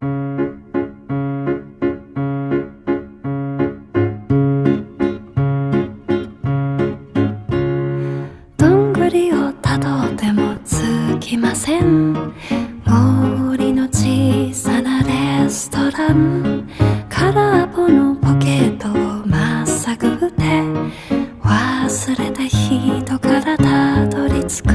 どんぐりをたどってもつきません。森の小さなレストラン、空っぽのポケットをまっさぐって忘れた人からたどり着く。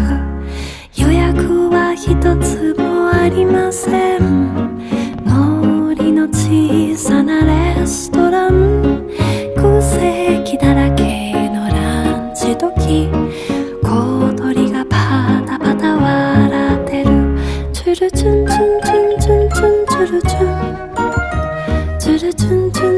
予約は一つもありません。森の小さなレストラン、空席だらけのランチ時、小鳥がパタパタ笑ってる。チュルチュンチュンチュンチュンチュンチュルチュン、チュルチュンチュン